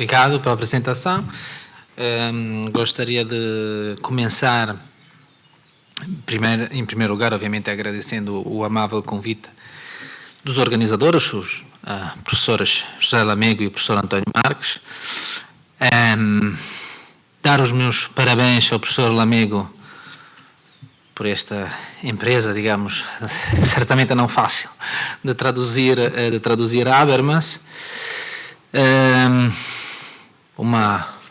Obrigado pela apresentação. Gostaria de começar, em primeiro lugar, obviamente, agradecendo o amável convite dos organizadores, os professores José Lamego e o professor António Marques. Dar os meus parabéns ao professor Lamego por esta empresa, digamos, certamente não fácil, de traduzir Habermas.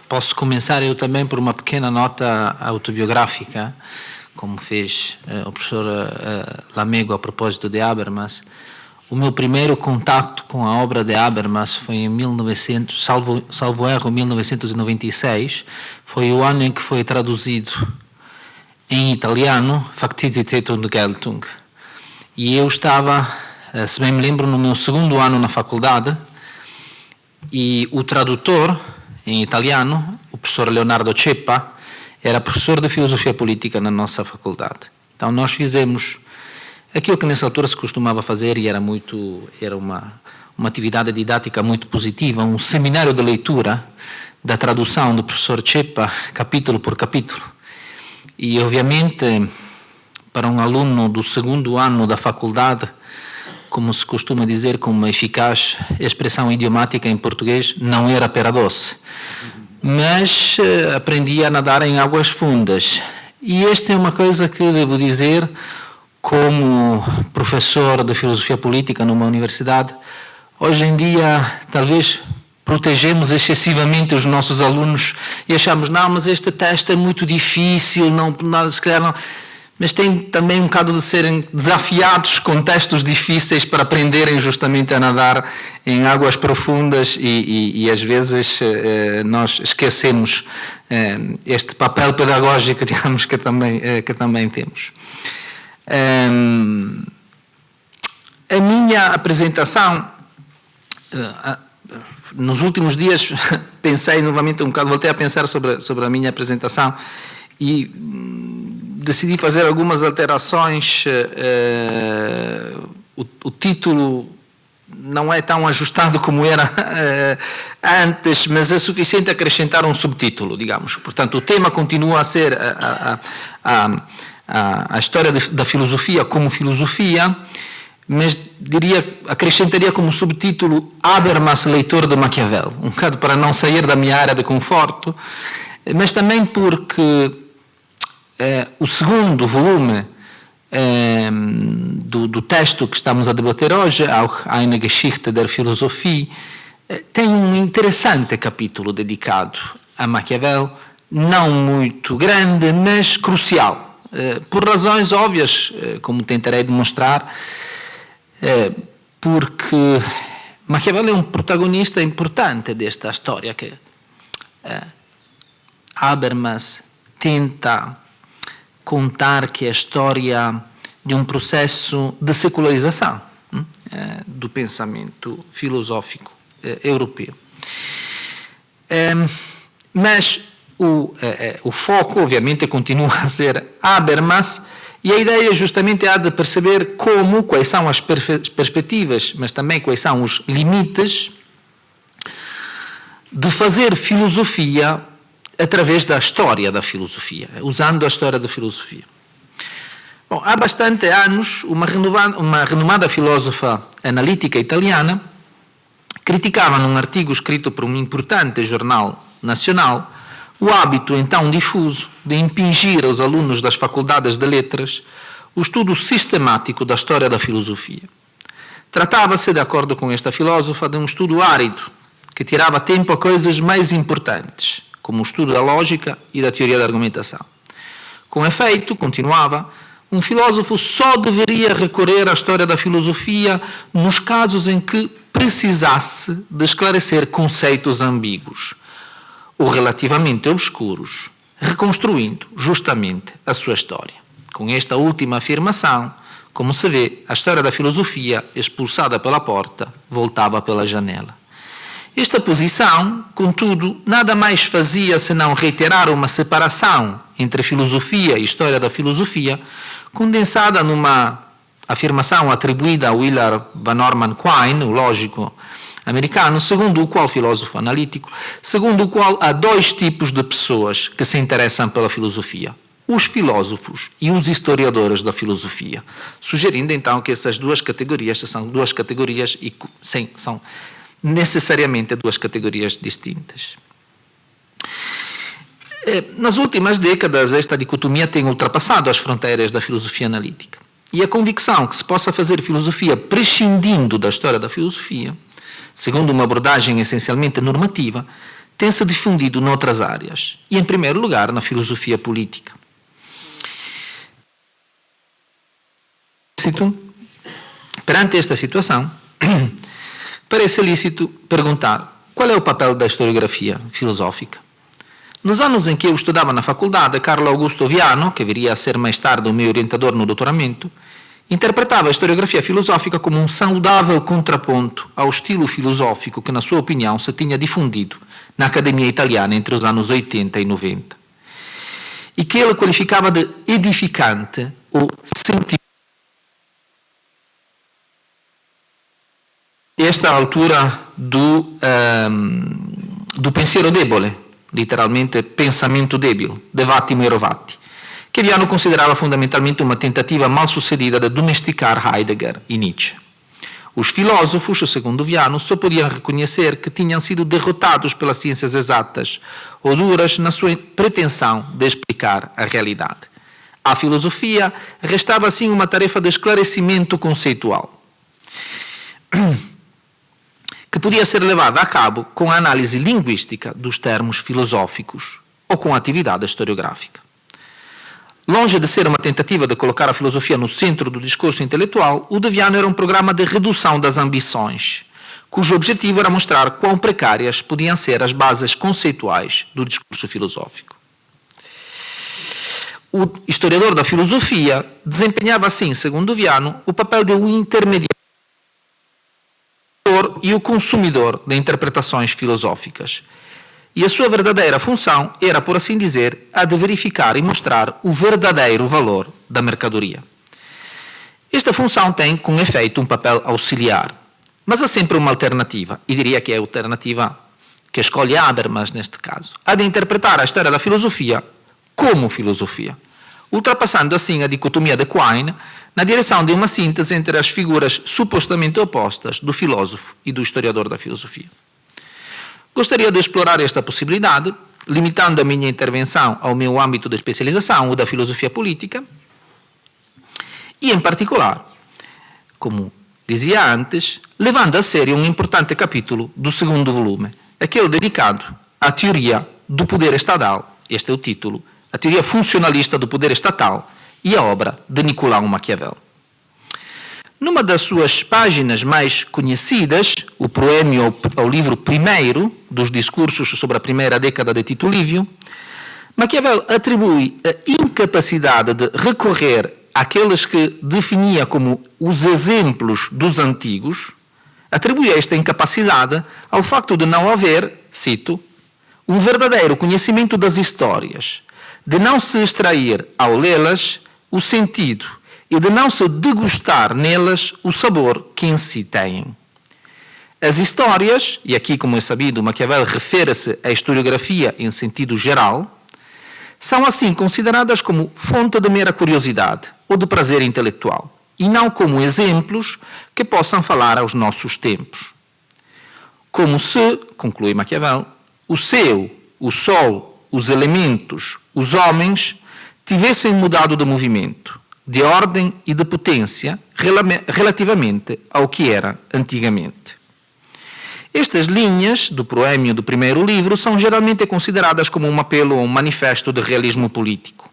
Posso começar eu também por uma pequena nota autobiográfica, como fez o professor Lamego a propósito de Habermas. O meu primeiro contato com a obra de Habermas foi em 1900, salvo erro, 1996. Foi o ano em que foi traduzido em italiano Fakticität und Geltung. E eu estava, se bem me lembro, no meu segundo ano na faculdade, e o tradutor em italiano, o professor Leonardo Ceppa, era professor de filosofia política na nossa faculdade. Então nós fizemos aquilo que nessa altura se costumava fazer, e era uma atividade didática muito positiva, um seminário de leitura da tradução do professor Ceppa, capítulo por capítulo. E, obviamente, para um aluno do segundo ano da faculdade, como se costuma dizer com uma eficaz expressão idiomática em português, não era pera doce. Mas aprendi a nadar em águas fundas. E esta é uma coisa que devo dizer, como professor de filosofia política numa universidade, hoje em dia, talvez protegemos excessivamente os nossos alunos e achamos, não, mas este teste é muito difícil, se calhar não. Mas tem também um bocado de serem desafiados com testes difíceis para aprenderem justamente a nadar em águas profundas e às vezes nós esquecemos este papel pedagógico, digamos, que também temos. A minha apresentação, nos últimos dias pensei novamente um bocado, voltei a pensar sobre a minha apresentação e decidi fazer algumas alterações. O título não é tão ajustado como era antes, mas é suficiente acrescentar um subtítulo, digamos. Portanto, o tema continua a ser a história da filosofia como filosofia, mas acrescentaria como subtítulo Habermas, leitor de Maquiavel, um bocado para não sair da minha área de conforto, mas também porque o segundo volume do texto que estamos a debater hoje, Auch eine Geschichte der Philosophie, tem um interessante capítulo dedicado a Maquiavel, não muito grande, mas crucial, por razões óbvias, como tentarei demonstrar, porque Maquiavel é um protagonista importante desta história que Habermas tenta contar, que é a história de um processo de secularização do pensamento filosófico europeu. Mas o foco, obviamente, continua a ser Habermas, e a ideia justamente é de perceber quais são as perspectivas, mas também quais são os limites de fazer filosofia através da história da filosofia, usando a história da filosofia. Bom, há bastante anos, uma renomada filósofa analítica italiana criticava num artigo escrito por um importante jornal nacional o hábito então difuso de impingir aos alunos das faculdades de letras o estudo sistemático da história da filosofia. Tratava-se, de acordo com esta filósofa, de um estudo árido, que tirava tempo a coisas mais importantes, como o estudo da lógica e da teoria da argumentação. Com efeito, continuava, um filósofo só deveria recorrer à história da filosofia nos casos em que precisasse de esclarecer conceitos ambíguos ou relativamente obscuros, reconstruindo justamente a sua história. Com esta última afirmação, como se vê, a história da filosofia, expulsada pela porta, voltava pela janela. Esta posição, contudo, nada mais fazia senão reiterar uma separação entre filosofia e história da filosofia, condensada numa afirmação atribuída a Willard Van Orman Quine, o lógico americano, segundo o qual, filósofo analítico, segundo o qual há dois tipos de pessoas que se interessam pela filosofia: os filósofos e os historiadores da filosofia, sugerindo então que essas duas categorias são duas categorias e são necessariamente duas categorias distintas. Nas últimas décadas, esta dicotomia tem ultrapassado as fronteiras da filosofia analítica. E a convicção que se possa fazer filosofia prescindindo da história da filosofia, segundo uma abordagem essencialmente normativa, tem-se difundido noutras áreas, e em primeiro lugar na filosofia política. Perante esta situação, parece lícito perguntar qual é o papel da historiografia filosófica. Nos anos em que eu estudava na faculdade, Carlo Augusto Viano, que viria a ser mais tarde o meu orientador no doutoramento, interpretava a historiografia filosófica como um saudável contraponto ao estilo filosófico que, na sua opinião, se tinha difundido na academia italiana entre os anos 80 e 90. E que ele qualificava de edificante ou científico. Esta é a altura do pensiero debole, literalmente pensamento débil, de Vattimo e Rovatti, che Viano considerava fundamentalmente uma tentativa mal sucedida de domesticar Heidegger e Nietzsche. Os filósofos, segundo Viano, só podiam reconhecer que tinham sido derrotados pelas ciências exatas ou duras na sua pretensão de explicar a realidade. À filosofia restava assim uma tarefa de esclarecimento conceitual, que podia ser levada a cabo com a análise linguística dos termos filosóficos ou com a atividade historiográfica. Longe de ser uma tentativa de colocar a filosofia no centro do discurso intelectual, o de Viano era um programa de redução das ambições, cujo objetivo era mostrar quão precárias podiam ser as bases conceituais do discurso filosófico. O historiador da filosofia desempenhava assim, segundo Viano, o papel de um intermediário e o consumidor de interpretações filosóficas. E a sua verdadeira função era, por assim dizer, a de verificar e mostrar o verdadeiro valor da mercadoria. Esta função tem, com efeito, um papel auxiliar, mas há sempre uma alternativa, e diria que é a alternativa que escolhe Habermas neste caso, a de interpretar a história da filosofia como filosofia, ultrapassando assim a dicotomia de Quine na direção de uma síntese entre as figuras supostamente opostas do filósofo e do historiador da filosofia. Gostaria de explorar esta possibilidade, limitando a minha intervenção ao meu âmbito de especialização, o da filosofia política, e, em particular, como dizia antes, levando a sério um importante capítulo do segundo volume, aquele dedicado à teoria do poder estatal, este é o título, a teoria funcionalista do poder estatal e a obra de Nicolau Maquiavel. Numa das suas páginas mais conhecidas, o proêmio ao livro primeiro dos discursos sobre a primeira década de Tito Livio, Maquiavel atribui a incapacidade de recorrer àqueles que definia como os exemplos dos antigos, atribui esta incapacidade ao facto de não haver, cito, um verdadeiro conhecimento das histórias, de não se extrair, ao lê-las, o sentido e de não se degustar nelas o sabor que em si têm. As histórias, e aqui, como é sabido, Maquiavel refere-se à historiografia em sentido geral, são assim consideradas como fonte de mera curiosidade ou de prazer intelectual, e não como exemplos que possam falar aos nossos tempos. Como se, conclui Maquiavel, o céu, o sol, os elementos, os homens tivessem mudado de movimento, de ordem e de potência relativamente ao que era antigamente. Estas linhas do proêmio do primeiro livro são geralmente consideradas como um apelo ou um manifesto de realismo político.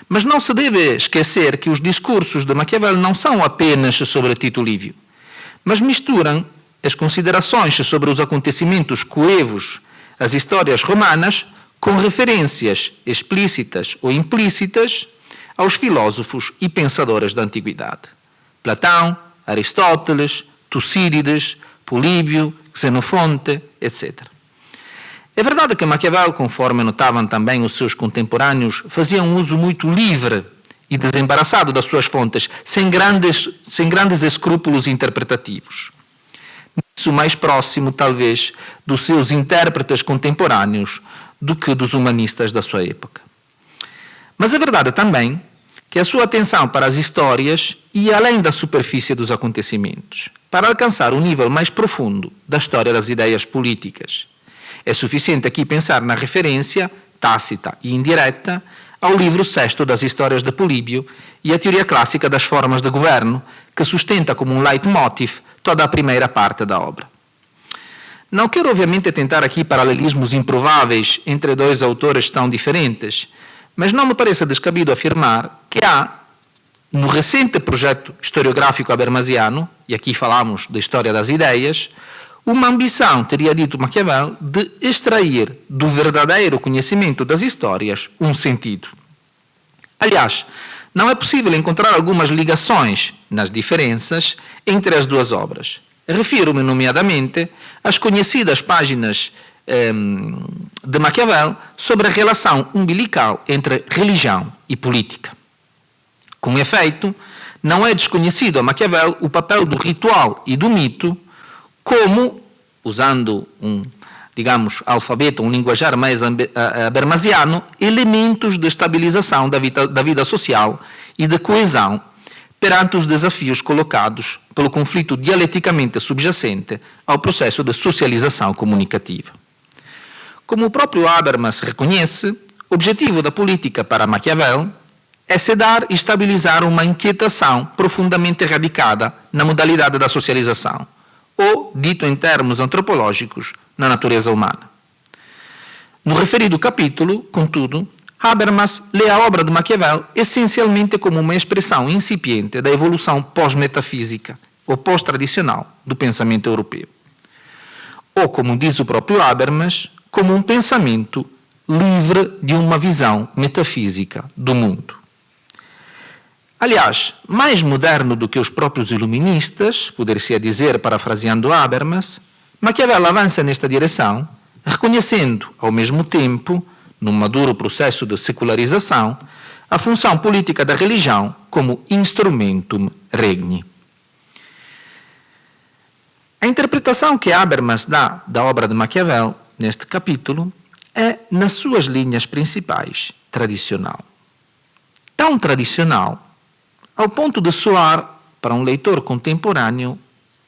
Mas não se deve esquecer que os discursos de Maquiavel não são apenas sobre Tito Livio, mas misturam as considerações sobre os acontecimentos coevos, as histórias romanas, com referências explícitas ou implícitas aos filósofos e pensadores da antiguidade. Platão, Aristóteles, Tucídides, Políbio, Xenofonte, etc. É verdade que Maquiavel, conforme notavam também os seus contemporâneos, fazia um uso muito livre e desembaraçado das suas fontes, sem grandes escrúpulos interpretativos. isso mais próximo, talvez, dos seus intérpretes contemporâneos do que dos humanistas da sua época. Mas a verdade é também que a sua atenção para as histórias ia além da superfície dos acontecimentos, para alcançar um nível mais profundo da história das ideias políticas. É suficiente aqui pensar na referência, tácita e indireta, ao livro sexto das Histórias de Políbio e a teoria clássica das formas de governo, que sustenta como um leitmotiv toda a primeira parte da obra. Não quero, obviamente, tentar aqui paralelismos improváveis entre dois autores tão diferentes, mas não me parece descabido afirmar que há, no recente projeto historiográfico habermasiano, e aqui falamos da história das ideias, uma ambição, teria dito Maquiavel, de extrair do verdadeiro conhecimento das histórias um sentido. Aliás, não é possível encontrar algumas ligações nas diferenças entre as duas obras. Refiro-me, nomeadamente, às conhecidas páginas de Maquiavel sobre a relação umbilical entre religião e política. Com efeito, não é desconhecido a Maquiavel o papel do ritual e do mito como, usando alfabeto, um linguajar mais habermasiano, elementos de estabilização da vida social e de coesão perante os desafios colocados pelo conflito dialeticamente subjacente ao processo de socialização comunicativa. Como o próprio Habermas reconhece, o objetivo da política para Maquiavel é sedar e estabilizar uma inquietação profundamente radicada na modalidade da socialização, ou, dito em termos antropológicos, na natureza humana. No referido capítulo, contudo, Habermas lê a obra de Maquiavel essencialmente como uma expressão incipiente da evolução pós-metafísica ou pós-tradicional do pensamento europeu. Ou, como diz o próprio Habermas, como um pensamento livre de uma visão metafísica do mundo. Aliás, mais moderno do que os próprios iluministas, poder-se dizer, parafraseando Habermas, Maquiavel avança nesta direção, reconhecendo, ao mesmo tempo, num maduro processo de secularização, a função política da religião como instrumentum regni. A interpretação que Habermas dá da obra de Maquiavel, neste capítulo, é, nas suas linhas principais, tradicional. Tão tradicional, ao ponto de soar, para um leitor contemporâneo,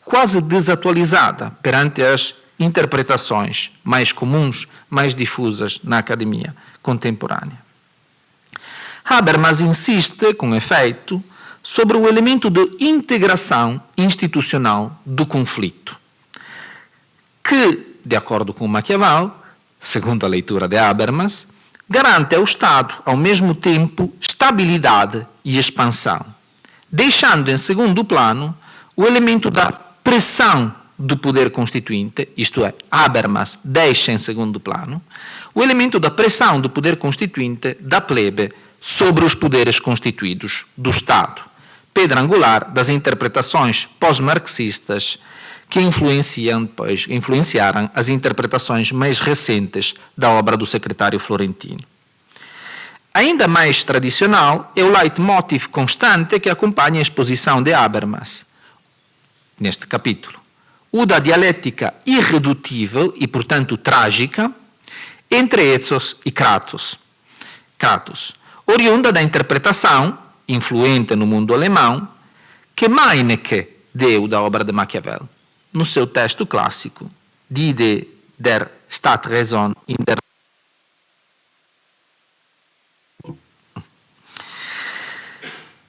quase desatualizada perante as interpretações mais comuns, mais difusas na academia contemporânea. Habermas insiste, com efeito, sobre o elemento de integração institucional do conflito, que, de acordo com Maquiavel, segundo a leitura de Habermas, garante ao Estado, ao mesmo tempo, estabilidade e expansão, deixando em segundo plano o elemento da pressão do poder constituinte, isto é, Habermas deixa em segundo plano, o elemento da pressão do poder constituinte da plebe sobre os poderes constituídos do Estado, pedra angular das interpretações pós-marxistas que influenciaram as interpretações mais recentes da obra do secretário Florentino. Ainda mais tradicional é o leitmotiv constante que acompanha a exposição de Habermas, neste capítulo, o da dialética irredutível e, portanto, trágica, entre Ethos e Kratos, oriunda da interpretação, influente no mundo alemão, que Meinecke deu da obra de Maquiavel, no seu texto clássico, Die Idee der Staatsräson in der.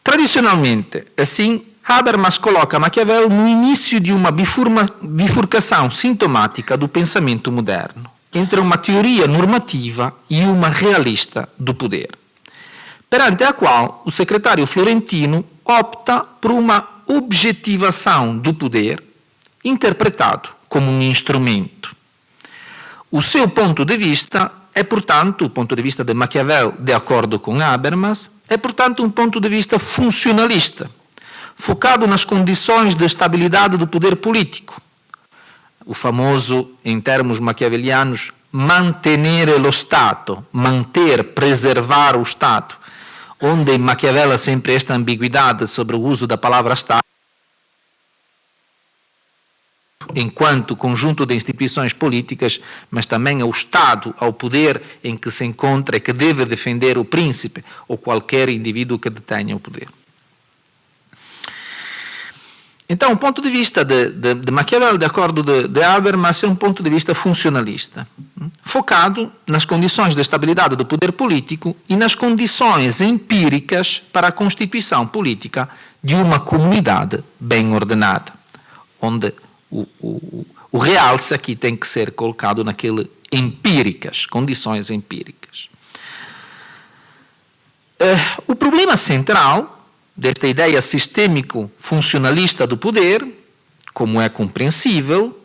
Tradicionalmente, assim, Habermas coloca Maquiavel no início de uma bifurcação sintomática do pensamento moderno, entre uma teoria normativa e uma realista do poder, perante a qual o secretário Florentino opta por uma objetivação do poder interpretado como um instrumento. O seu ponto de vista é, portanto, o ponto de vista de Maquiavel, de acordo com Habermas, é, portanto, um ponto de vista funcionalista, focado nas condições de estabilidade do poder político. O famoso, em termos maquiavelianos, mantenere lo Stato, manter, preservar o Estado, onde em Maquiavel há sempre esta ambiguidade sobre o uso da palavra Estado. enquanto conjunto de instituições políticas, mas também ao Estado, ao poder em que se encontra e que deve defender o príncipe ou qualquer indivíduo que detenha o poder. Então, o ponto de vista de Maquiavel, de acordo de Habermas, é um ponto de vista funcionalista, focado nas condições de estabilidade do poder político e nas condições empíricas para a constituição política de uma comunidade bem ordenada, onde o realce aqui tem que ser colocado naquele empíricas, condições empíricas. O problema central desta ideia sistêmico-funcionalista do poder, como é compreensível,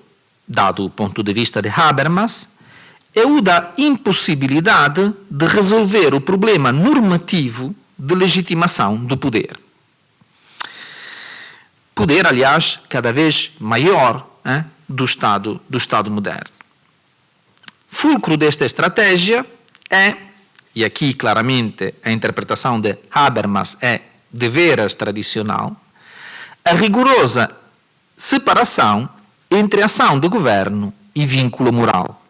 dado o ponto de vista de Habermas, é o da impossibilidade de resolver o problema normativo de legitimação do poder. Poder, aliás, cada vez maior do Estado moderno. Fulcro desta estratégia é, e aqui claramente a interpretação de Habermas é de veras tradicional, a rigorosa separação entre ação de governo e vínculo moral.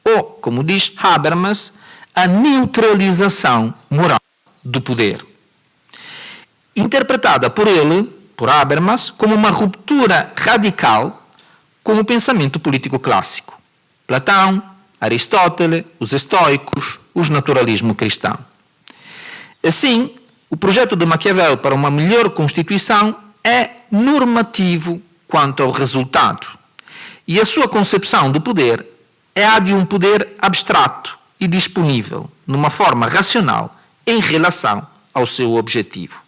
Ou, como diz Habermas, a neutralização moral do poder. Interpretada por ele, por Habermas, como uma ruptura radical com o pensamento político clássico. Platão, Aristóteles, os estoicos, o naturalismo cristão. Assim, o projeto de Maquiavel para uma melhor constituição é normativo quanto ao resultado. E a sua concepção do poder é a de um poder abstrato e disponível, numa forma racional, em relação ao seu objetivo.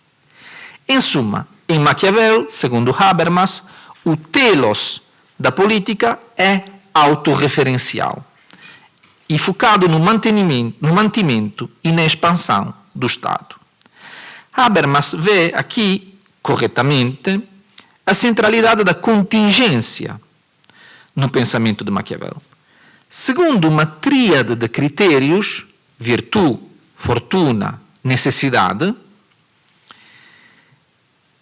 Em suma, em Maquiavel, segundo Habermas, o telos da política é autorreferencial e focado no mantimento e na expansão do Estado. Habermas vê aqui, corretamente, a centralidade da contingência no pensamento de Maquiavel. Segundo uma tríade de critérios, virtude, fortuna, necessidade,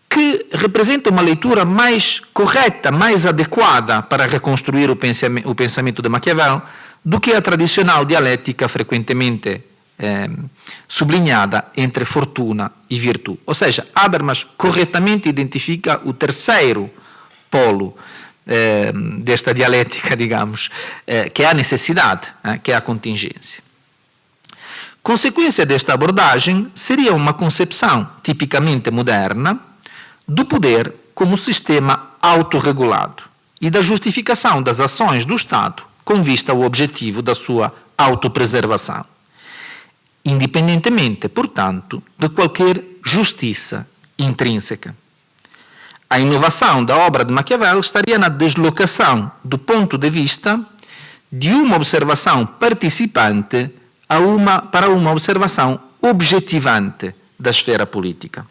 que representa uma leitura mais correta, mais adequada para reconstruir o pensamento de Maquiavel do que a tradicional dialética frequentemente sublinhada entre fortuna e virtude. Ou seja, Habermas corretamente identifica o terceiro polo desta dialética, digamos, que é a necessidade, que é a contingência. Consequência desta abordagem seria uma concepção tipicamente moderna do poder como sistema autorregulado e da justificação das ações do Estado com vista ao objetivo da sua autopreservação, independentemente, portanto, de qualquer justiça intrínseca. A inovação da obra de Maquiavel estaria na deslocação do ponto de vista de uma observação participante para uma observação objetivante da esfera política,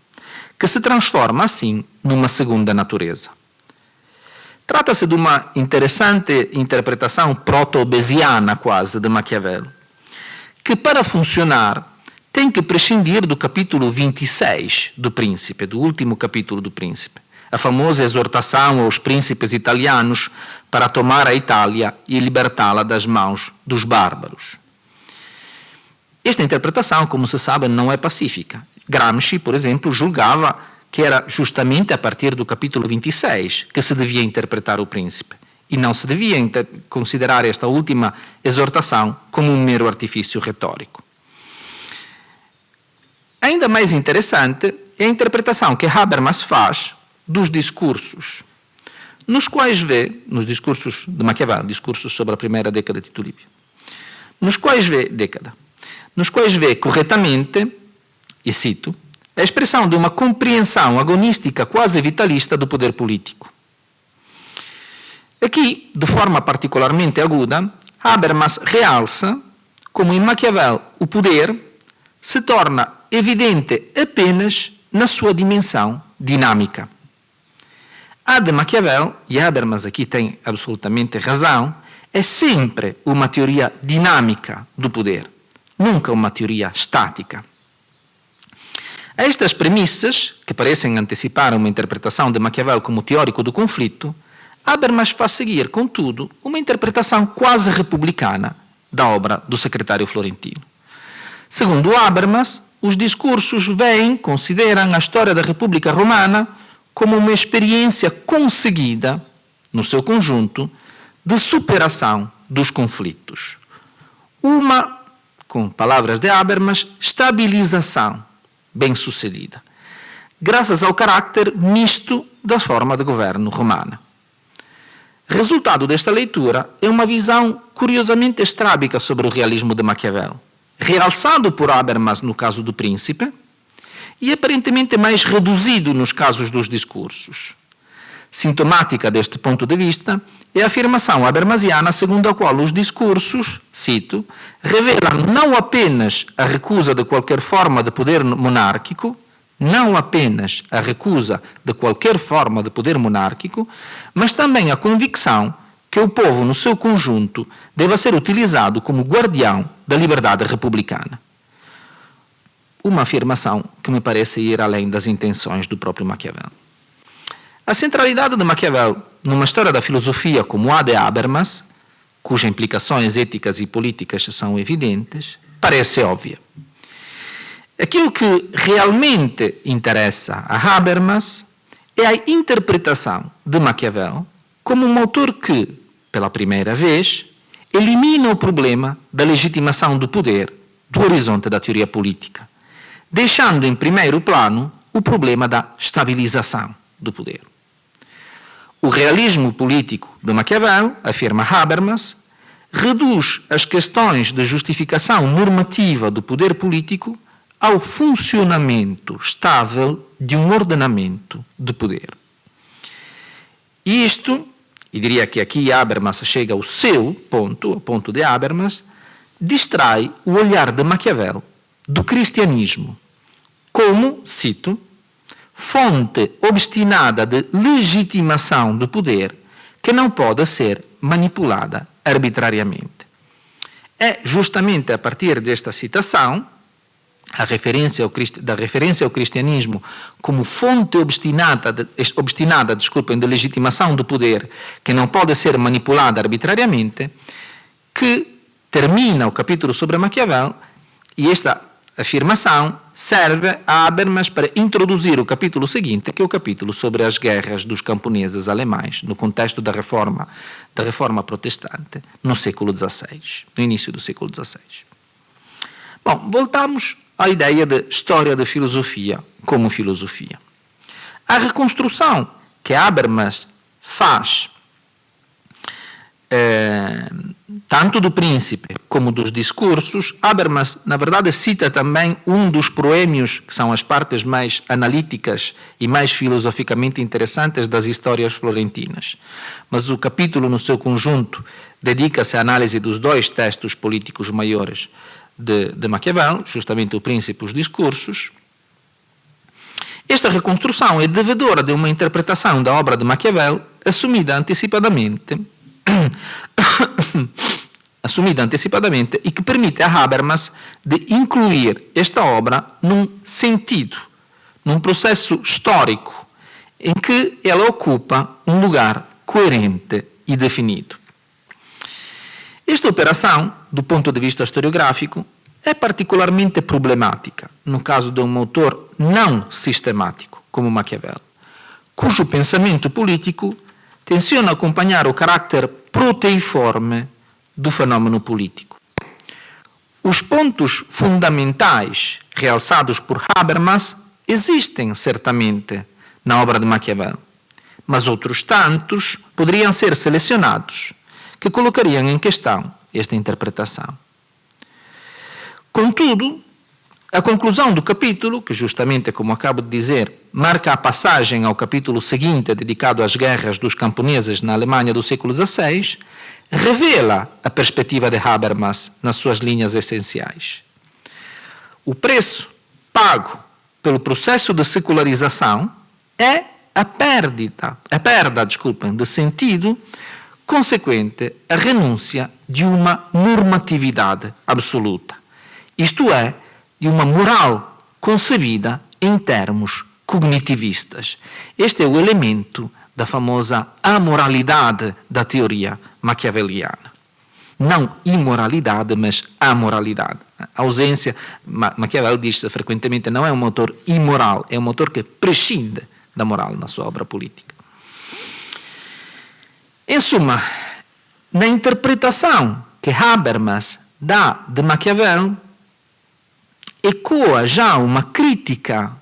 que se transforma, assim, numa segunda natureza. Trata-se de uma interessante interpretação proto-obesiana, quase, de Maquiavel, que, para funcionar, tem que prescindir do capítulo 26 do Príncipe, do último capítulo do Príncipe, a famosa exortação aos príncipes italianos para tomar a Itália e libertá-la das mãos dos bárbaros. Esta interpretação, como se sabe, não é pacífica. Gramsci, por exemplo, julgava que era justamente a partir do capítulo 26 que se devia interpretar o Príncipe, e não se devia considerar esta última exortação como um mero artifício retórico. Ainda mais interessante é a interpretação que Habermas faz dos discursos, nos quais vê, nos discursos de Maquiavel, discursos sobre a primeira década de Tito Livio, nos quais vê corretamente, e cito, a expressão de uma compreensão agonística quase vitalista do poder político. Aqui, de forma particularmente aguda, Habermas realça como em Maquiavel o poder se torna evidente apenas na sua dimensão dinâmica. A de Maquiavel, e Habermas aqui tem absolutamente razão, é sempre uma teoria dinâmica do poder, nunca uma teoria estática. A estas premissas, que parecem antecipar uma interpretação de Maquiavel como teórico do conflito, Habermas faz seguir, contudo, uma interpretação quase republicana da obra do secretário florentino. Segundo Habermas, os discursos consideram a história da República Romana como uma experiência conseguida, no seu conjunto, de superação dos conflitos. Uma, com palavras de Habermas, estabilização bem-sucedida, graças ao caráter misto da forma de governo romana. Resultado desta leitura é uma visão curiosamente estrábica sobre o realismo de Maquiavel, realçado por Habermas no caso do Príncipe e aparentemente mais reduzido nos casos dos discursos. Sintomática deste ponto de vista é a afirmação habermasiana segundo a qual os discursos, cito, revelam não apenas a recusa de qualquer forma de poder monárquico, mas também a convicção que o povo, no seu conjunto, deva ser utilizado como guardião da liberdade republicana. Uma afirmação que me parece ir além das intenções do próprio Maquiavel. A centralidade de Maquiavel numa história da filosofia como a de Habermas, cujas implicações éticas e políticas são evidentes, parece óbvia. Aquilo que realmente interessa a Habermas é a interpretação de Maquiavel como um autor que, pela primeira vez, elimina o problema da legitimação do poder do horizonte da teoria política, deixando em primeiro plano o problema da estabilização do poder. O realismo político de Maquiavel, afirma Habermas, reduz as questões de justificação normativa do poder político ao funcionamento estável de um ordenamento de poder. E isto, e diria que aqui Habermas chega ao seu ponto, ao ponto de Habermas, distrai o olhar de Maquiavel do cristianismo como, cito, fonte obstinada de legitimação do poder que não pode ser manipulada arbitrariamente. É justamente a partir desta citação, da referência ao cristianismo como fonte obstinada de legitimação do poder que não pode ser manipulada arbitrariamente, que termina o capítulo sobre Maquiavel, e esta afirmação serve a Habermas para introduzir o capítulo seguinte, que é o capítulo sobre as guerras dos camponeses alemães no contexto da reforma protestante no século XVI, no início do século XVI. Bom, voltamos à ideia de história da filosofia como filosofia. A reconstrução que Habermas faz tanto do Príncipe como dos discursos, Habermas, na verdade, cita também um dos proêmios, que são as partes mais analíticas e mais filosoficamente interessantes das histórias florentinas. Mas o capítulo, no seu conjunto, dedica-se à análise dos dois textos políticos maiores de Maquiavel, justamente o Príncipe e os discursos. Esta reconstrução é devedora de uma interpretação da obra de Maquiavel assumida antecipadamente e que permite a Habermas de incluir esta obra num sentido, num processo histórico, em que ela ocupa um lugar coerente e definido. Esta operação, do ponto de vista historiográfico, é particularmente problemática no caso de um autor não sistemático, como Maquiavel, cujo pensamento político tenciona acompanhar o caráter proteiforme do fenômeno político. Os pontos fundamentais realçados por Habermas existem, certamente, na obra de Maquiavel, mas outros tantos poderiam ser selecionados que colocariam em questão esta interpretação. Contudo, a conclusão do capítulo, que justamente, como acabo de dizer, marca a passagem ao capítulo seguinte, dedicado às guerras dos camponeses na Alemanha do século XVI, revela a perspectiva de Habermas nas suas linhas essenciais. O preço pago pelo processo de secularização é a perda de sentido consequente à renúncia de uma normatividade absoluta, isto é, de uma moral concebida em termos cognitivistas. Este é o elemento da famosa amoralidade da teoria maquiaveliana. Não imoralidade, mas amoralidade. A ausência, Maquiavel diz frequentemente, não é um autor imoral, é um autor que prescinde da moral na sua obra política. Em suma, na interpretação que Habermas dá de Maquiavel, ecoa já uma crítica,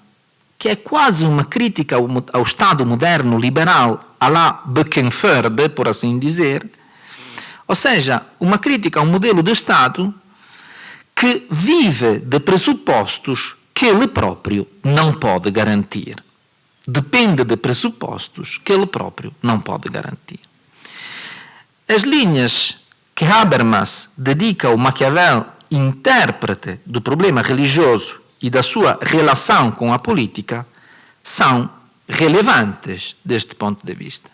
que é quase uma crítica ao Estado moderno liberal, à la Böckenförde, por assim dizer, ou seja, uma crítica ao modelo de Estado que vive de pressupostos que ele próprio não pode garantir. Depende de pressupostos que ele próprio não pode garantir. As linhas que Habermas dedica ao Maquiavel, intérprete do problema religioso e da sua relação com a política, são relevantes deste ponto de vista.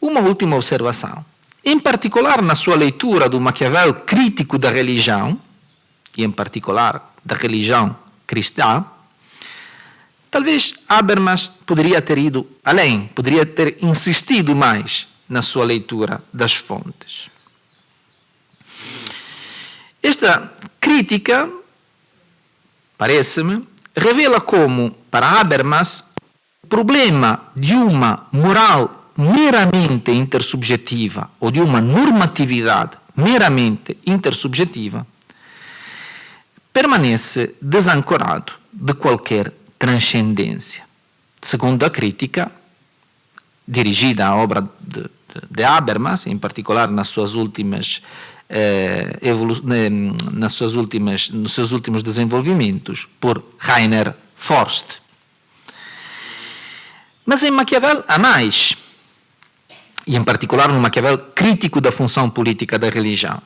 Uma última observação. Em particular, na sua leitura do Maquiavel crítico da religião, e em particular da religião cristã, talvez Habermas poderia ter ido além, poderia ter insistido mais na sua leitura das fontes. Esta crítica, parece-me, revela como, para Habermas, o problema de uma moral meramente intersubjetiva ou de uma normatividade meramente intersubjetiva permanece desancorado de qualquer transcendência. Segundo a crítica dirigida à obra de Habermas, em particular nos seus últimos desenvolvimentos, por Rainer Forst. Mas em Maquiavel há mais, e em particular no Maquiavel crítico da função política da religião.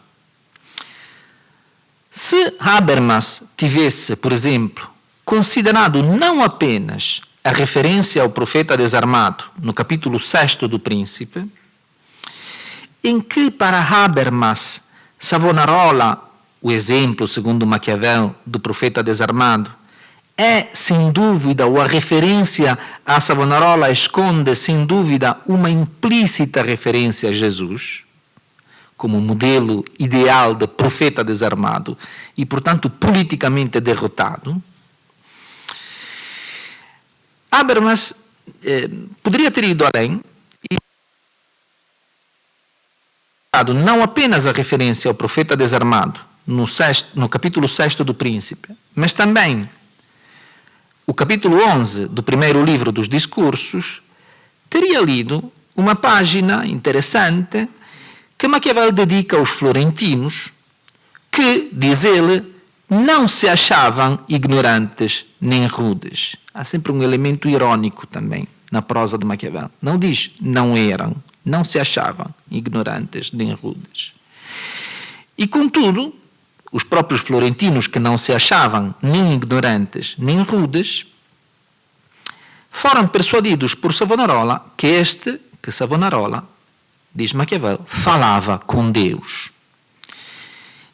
Se Habermas tivesse, por exemplo, considerado não apenas a referência ao profeta desarmado no capítulo 6 do Príncipe, em que para Habermas Savonarola, o exemplo, segundo Maquiavel, do profeta desarmado, é, sem dúvida, ou a referência a Savonarola esconde, sem dúvida, uma implícita referência a Jesus, como modelo ideal de profeta desarmado e, portanto, politicamente derrotado. Habermas poderia ter ido além e dado não apenas a referência ao profeta desarmado no capítulo 6 do Príncipe, mas também o capítulo 11 do primeiro livro dos Discursos, teria lido uma página interessante que Maquiavel dedica aos florentinos, que, diz ele, não se achavam ignorantes nem rudes. Há sempre um elemento irônico também na prosa de Maquiavel. Não diz não eram, não se achavam ignorantes nem rudes. E, contudo, os próprios florentinos que não se achavam nem ignorantes nem rudes, foram persuadidos por Savonarola que Savonarola, diz Maquiavel, falava com Deus.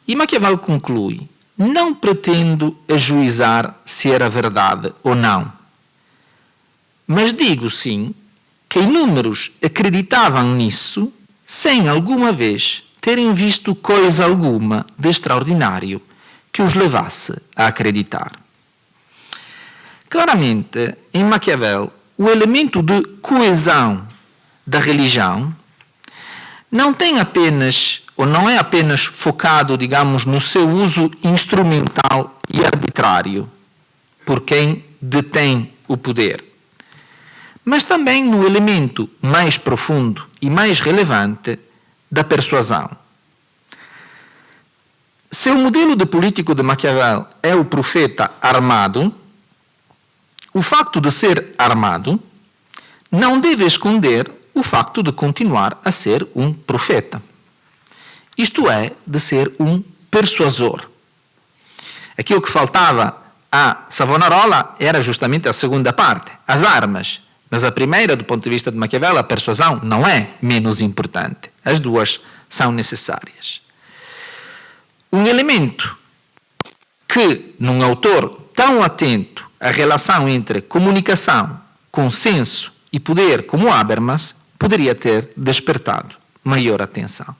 E Maquiavel conclui, não pretendo ajuizar se era verdade ou não, mas digo sim que inúmeros acreditavam nisso sem alguma vez terem visto coisa alguma de extraordinário que os levasse a acreditar. Claramente, em Maquiavel, o elemento de coesão da religião não tem apenas, ou não é apenas focado, digamos, no seu uso instrumental e arbitrário por quem detém o poder, mas também no elemento mais profundo e mais relevante da persuasão. Se o modelo de político de Maquiavel é o profeta armado, o facto de ser armado não deve esconder o facto de continuar a ser um profeta. Isto é, de ser um persuasor. Aquilo que faltava a Savonarola era justamente a segunda parte, as armas. Mas a primeira, do ponto de vista de Maquiavel, a persuasão, não é menos importante. As duas são necessárias. Um elemento que, num autor tão atento à relação entre comunicação, consenso e poder, como Habermas, poderia ter despertado maior atenção.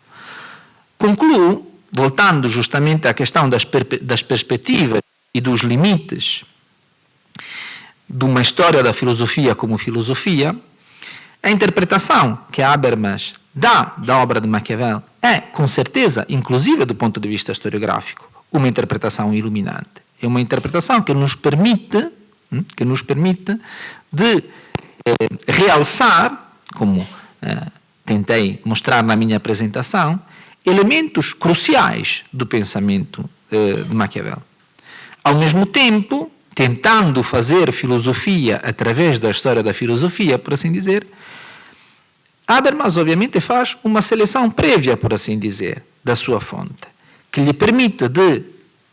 Concluo, voltando justamente à questão das perspectivas e dos limites de uma história da filosofia como filosofia, a interpretação que Habermas dá da obra de Maquiavel é, com certeza, inclusive do ponto de vista historiográfico, uma interpretação iluminante. É uma interpretação que nos permite de realçar, como tentei mostrar na minha apresentação, elementos cruciais do pensamento de Maquiavel. Ao mesmo tempo, tentando fazer filosofia através da história da filosofia, por assim dizer, Habermas, obviamente, faz uma seleção prévia, por assim dizer, da sua fonte, que lhe permite de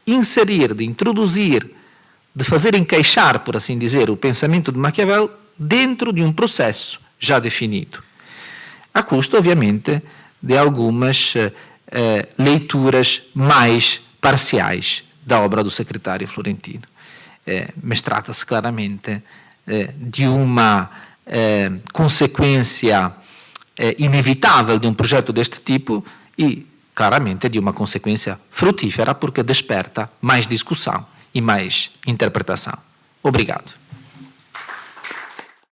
inserir, de introduzir, de fazer encaixar, por assim dizer, o pensamento de Maquiavel dentro de um processo já definido, a custo, obviamente, de algumas leituras mais parciais da obra do secretário florentino. Mas trata-se claramente de uma consequência inevitável de um projeto deste tipo e, claramente, de uma consequência frutífera porque desperta mais discussão e mais interpretação. Obrigado.